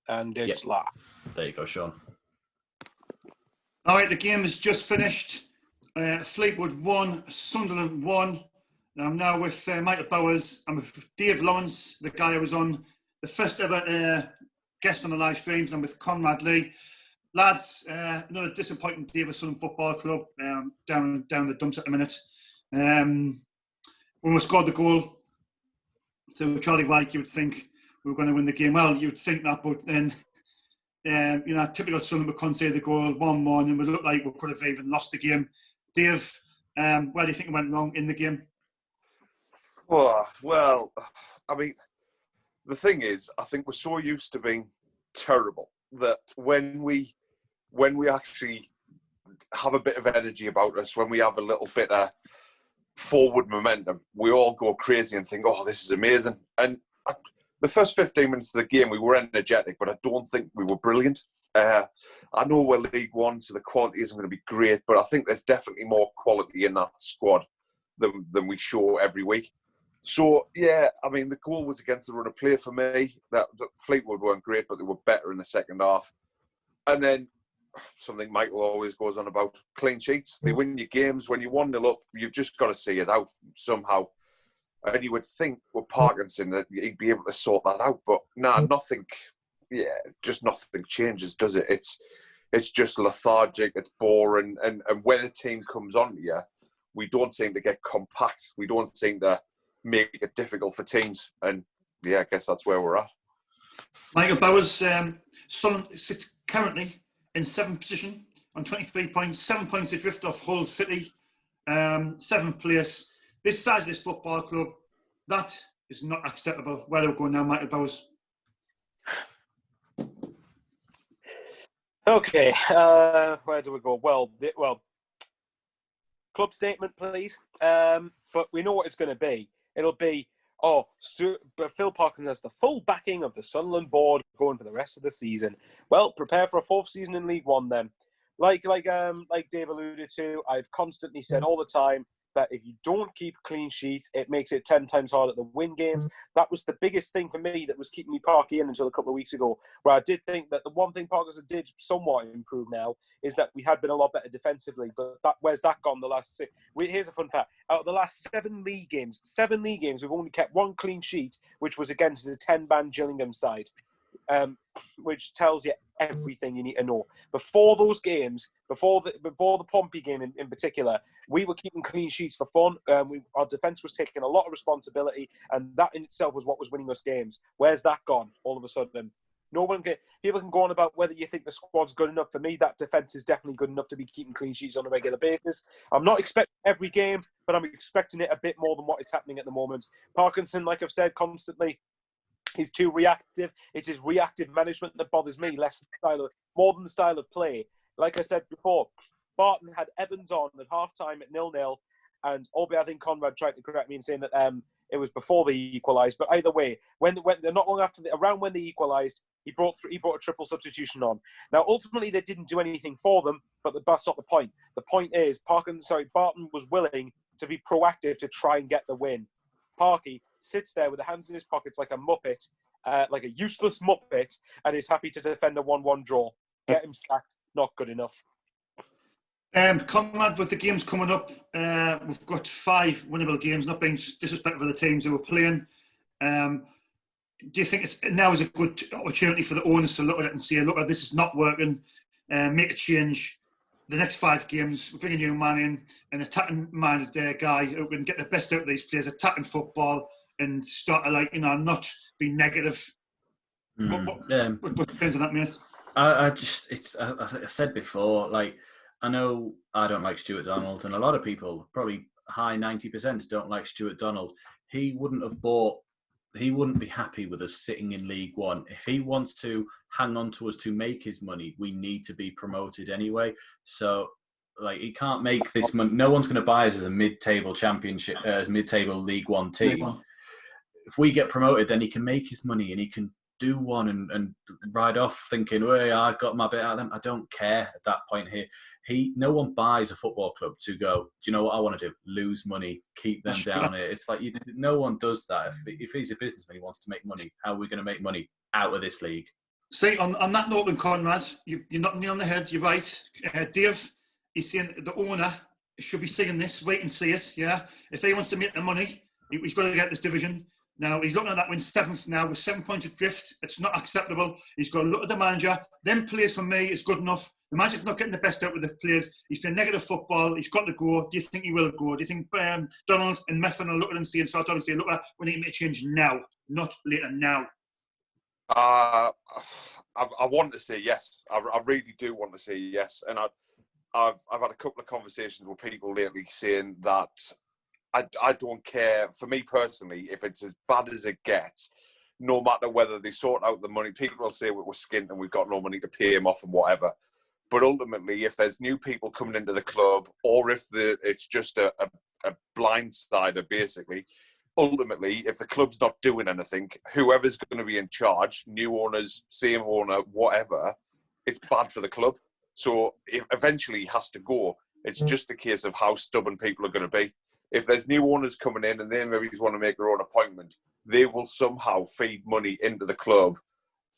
and it's live. There you go, Sean. All right, the game is just finished. Fleetwood 1, Sunderland 1. I'm now with Michael Bowers. I'm with Dave Lawrence, the guy I was on the first ever guest on the live streams. I'm with Conrad Lee. Lads, another disappointing day for Sunderland Football Club, down the dumps at the minute. When we scored the goal through Charlie White, you would think we were going to win the game. Well, you'd think that, but then, typical Sunderland, we conceded the goal 1-1, and it looked like we could have even lost the game. Dave, where do you think it went wrong in the game? Well, I mean, the thing is, I think we're so used to being terrible that when we actually have a bit of energy about us, when we have a little bit of forward momentum, we all go crazy and think, oh, this is amazing. And the first 15 minutes of the game, we were energetic, but I don't think we were brilliant. I know we're League One, so the quality isn't going to be great, but I think there's definitely more quality in that squad than we show every week. So, yeah, I mean, the goal was against the run of play for me. That Fleetwood weren't great, but they were better in the second half. And then something Michael always goes on about, clean sheets. They win your games. When you 1-0 up, you've just got to see it out somehow. And you would think with Parkinson that he'd be able to sort that out. But nothing changes, does it? It's just lethargic, it's boring. And when a team comes on you, we don't seem to get compact. We don't seem to make it difficult for teams. And yeah, I guess that's where we're at. Michael Bowers, Sunderland sits currently in 7th position on 23 points, 7 points adrift off Hull City, 7th place. This size of this football club, that is not acceptable. Where do we go now, Michael Bowers? Okay, where do we go? Well, club statement, please. But we know what it's going to be. It'll be, but Phil Parkinson has the full backing of the Sunderland board going for the rest of the season. Well, prepare for a 4th season in League One then. Like Dave alluded to, I've constantly said all the time that if you don't keep clean sheets, it makes it 10 times harder to win games. That was the biggest thing for me that was keeping me Parky in until a couple of weeks ago, where I did think that the one thing Parkinson did somewhat improve now is that we had been a lot better defensively. But where's that gone the last 6? Here's a fun fact. Out of the last 7 league games, we've only kept 1 clean sheet, which was against the 10-man Gillingham side. Which tells you everything you need to know. Before those games, before the Pompey game in particular, we were keeping clean sheets for fun. Our defence was taking a lot of responsibility, and that in itself was what was winning us games. Where's that gone all of a sudden? People can go on about whether you think the squad's good enough. For me, that defence is definitely good enough to be keeping clean sheets on a regular basis. I'm not expecting every game, but I'm expecting it a bit more than what is happening at the moment. Parkinson, like I've said constantly, he's too reactive. It's his reactive management that bothers me more than the style of play. Like I said before, Barton had Evans on at half-time at 0-0, and albeit I think Conrad tried to correct me in saying that it was before they equalised. But either way, when not long after around when they equalised, he brought a triple substitution on. Now ultimately they didn't do anything for them, but that's not the point. The point is Barton was willing to be proactive to try and get the win. Parky sits there with the hands in his pockets like a muppet, like a useless muppet, and is happy to defend a 1-1 draw. Get him sacked. Not good enough. Conrad, with the games coming up, we've got 5 winnable games, not being disrespectful of the teams who are playing. Do you think now is a good opportunity for the owners to look at it and say, look, this is not working, make a change? The next 5 games, we bring a new man in, an attacking-minded guy who can get the best out of these players, attacking football, and start to not be negative. What depends on that, mate? I said before, I know I don't like Stuart Donald, and a lot of people, probably high 90%, don't like Stuart Donald. He wouldn't be happy with us sitting in League One. If he wants to hang on to us to make his money, we need to be promoted anyway. So, he can't make this money. No one's going to buy us as a mid-table championship, mid-table League One team. If we get promoted, then he can make his money and he can do one and ride off thinking, well, yeah, I got my bit out of them. I don't care at that point here. No one buys a football club to go, do you know what I want to do? Lose money, keep them down here. It's no one does that. If he's a businessman, he wants to make money. How are we going to make money out of this league? See, on that note, then, Conrad, you're knocking me on the head. You're right. Dave, he's saying the owner should be seeing this, wait and see it, yeah? If he wants to make the money, he's got to get this division. Now, he's looking at that, we're in 7th now, with 7 points adrift. It's not acceptable. He's got to look at the manager. Them players, for me, is good enough. The manager's not getting the best out of the players. He's playing negative football. He's got to go. Do you think he will go? Do you think Donald and Meffin will look at him and say, look, we need to make a change now, not later, now? I want to say yes. I really do want to say yes. And I've had a couple of conversations with people lately saying that I don't care, for me personally, if it's as bad as it gets, no matter whether they sort out the money. People will say we're skint and we've got no money to pay him off and whatever. But ultimately, if there's new people coming into the club, or if it's just a blindsider, basically, ultimately, if the club's not doing anything, whoever's going to be in charge, new owners, same owner, whatever, it's bad for the club. So it eventually has to go. It's just a case of how stubborn people are going to be. If there's new owners coming in and they maybe want to make their own appointment, they will somehow feed money into the club,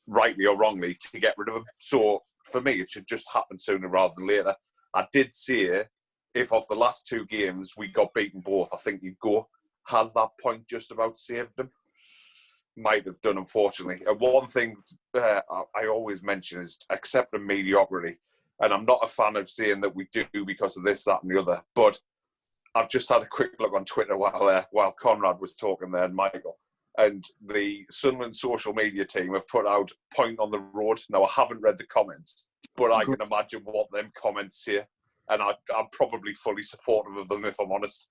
rightly or wrongly, to get rid of them. So for me, it should just happen sooner rather than later. I did say if off the last 2 games we got beaten both, I think you'd go. Has that point just about saved them? Might have done, unfortunately. And one thing I always mention is accepting mediocrity. And I'm not a fan of saying that we do because of this, that and the other. But I've just had a quick look on Twitter while Conrad was talking there and Michael. And the Sunderland social media team have put out point on the road. Now, I haven't read the comments, but I can imagine what them comments say. And I'm probably fully supportive of them, if I'm honest.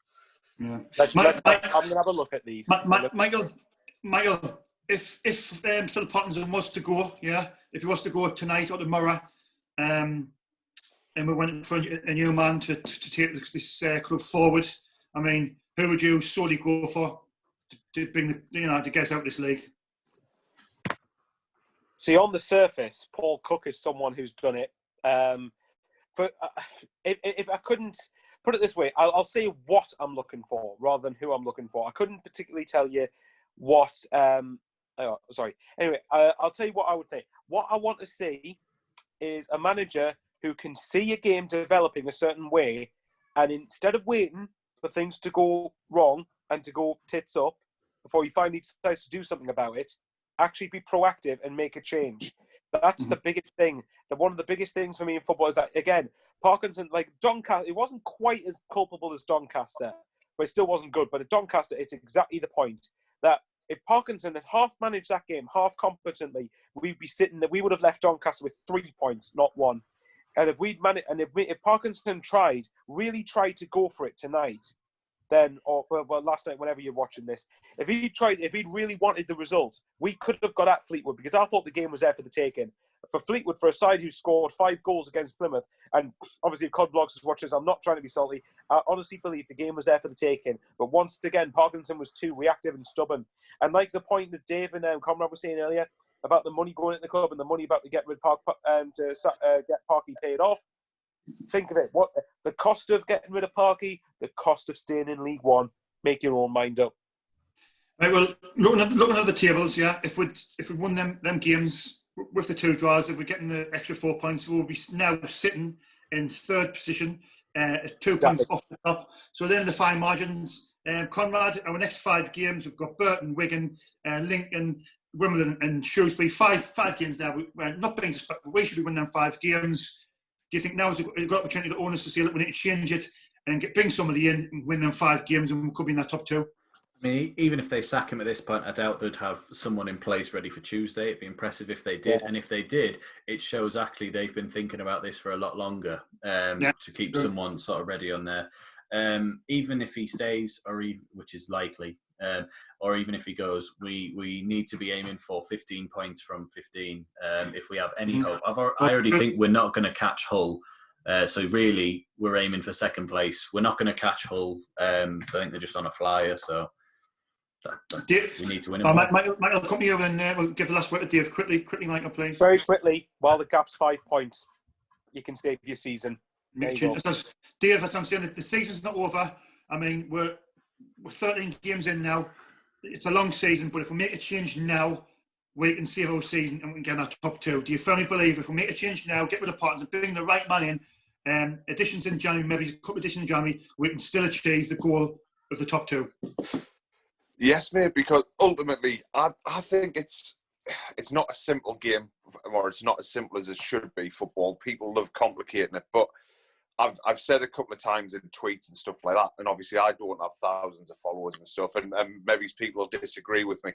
Yeah. I'm going to have a look at these. Michael, if Phil Pottinson was to go, if he was to go tonight or tomorrow, and we went for a new man to take this club forward, I mean, who would you solely go for to bring to get us out of this league? See, on the surface, Paul Cook is someone who's done it. But if I couldn't put it this way, I'll say what I'm looking for rather than who I'm looking for. I couldn't particularly tell you what. Anyway, I'll tell you what I would say. What I want to see is a manager who can see a game developing a certain way, and instead of waiting for things to go wrong and to go tits up before he finally decides to do something about it, actually be proactive and make a change. That's the biggest thing. One of the biggest things for me in football is that, again, Parkinson, like Doncaster, it wasn't quite as culpable as Doncaster, but it still wasn't good. But at Doncaster, it's exactly the point that if Parkinson had half managed that game, half competently, we'd be sitting there. We would have left Doncaster with 3 points, not 1. And if we'd managed, and if Parkinson really tried to go for it tonight, then, or well, last night, whenever you're watching this, if he'd really wanted the result, we could have got at Fleetwood, because I thought the game was there for the taking. For Fleetwood, for a side who scored 5 goals against Plymouth, and obviously if Cod Vlogs is watching this, I'm not trying to be salty, I honestly believe the game was there for the taking. But once again, Parkinson was too reactive and stubborn. And like the point that Dave and Conrad were saying earlier about the money going into the club and the money about to get rid of Park and get Parky paid off, think of it. What the cost of getting rid of Parky, the cost of staying in League One. Make your own mind up. Right, well, looking at the tables, if we won them games with the 2 draws, if we're getting the extra 4 points, we'll be now sitting in 3rd position, 2 points off the top. So then the fine margins. Conrad, our next 5 games, we've got Burton, Wigan, Lincoln, Wimbledon, and Shrewsbury. 5 games now. We're not being disrespectful. We should be winning them 5 games. Do you think now is a good opportunity to owners to say, look, we need to change it and bring somebody in and win them 5 games, and we could be in that top 2? I mean, even if they sack him at this point, I doubt they'd have someone in place ready for Tuesday. It'd be impressive if they did. Yeah. And if they did, it shows actually they've been thinking about this for a lot longer to keep someone sort of ready on there. Even if he stays, which is likely, or even if he goes, we need to be aiming for 15 points from 15 if we have any hope. I already think we're not going to catch Hull. So really, we're aiming for 2nd place. We're not going to catch Hull. I think they're just on a flyer, so we need to win them. Michael, come here and we'll give the last word to Dave. Quickly, Michael, please. Very quickly, while the gap's 5 points, you can save your season. Dave, as I'm saying, the season's not over. I mean, we're 13 games in now. It's a long season, but if we make a change now, we can save our season and we can get that top 2? Do you firmly believe if we make a change now, get rid of partners and bring the right man in, additions in January, maybe a couple of additions in January, we can still achieve the goal of the top 2? Yes, mate, because ultimately, I think it's not a simple game, or it's not as simple as it should be, football. People love complicating it, but I've said a couple of times in tweets and stuff like that, and obviously I don't have thousands of followers and stuff, and maybe people will disagree with me,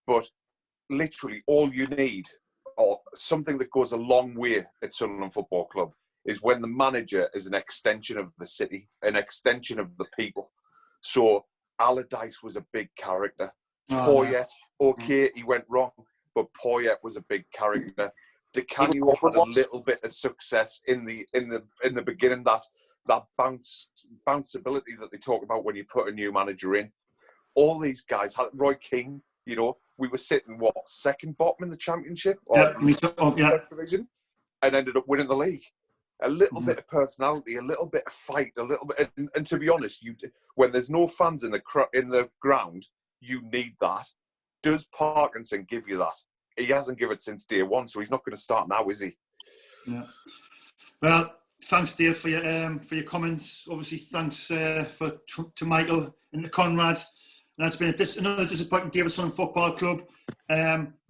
but literally all you need, or something that goes a long way at Sunderland Football Club, is when the manager is an extension of the city, an extension of the people. So Allardyce was a big character. Poyet, okay, he went wrong, but Poyet was a big character. Di Canio had a little bit of success in the beginning. That bounceability that they talk about when you put a new manager in. All these guys had Roy Keane. You know, we were sitting second bottom in the Championship or First Division, and ended up winning the league. A little bit of personality, a little bit of fight, a little bit, and to be honest, when there's no fans in the ground, you need that. Does Parkinson give you that? He hasn't given it since day one, so he's not going to start now, is he? Yeah. Well, thanks, Dave, for your comments. Obviously, thanks to Michael and to Conrad. And that's been another disappointing day for Sunderland Football Club.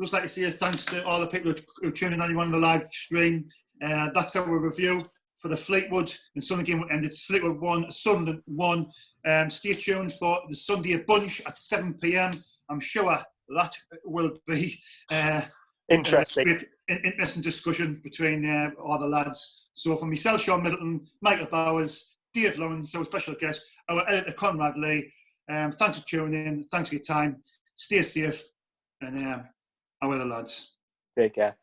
Just like to say thanks to all the people who tuned in on the live stream. That's our review for the Fleetwood and Sunderland game. Ended Fleetwood 1, Sunderland 1. Stay tuned for the Sunday bunch at 7 p.m. I'm sure that will be interesting. Interesting discussion between all the lads. So for myself, Sean Middleton, Michael Bowers, Dave Lawrence, our special guest, our editor Conrad Lee. Thanks for tuning in. Thanks for your time. Stay safe, and our other lads. Take care.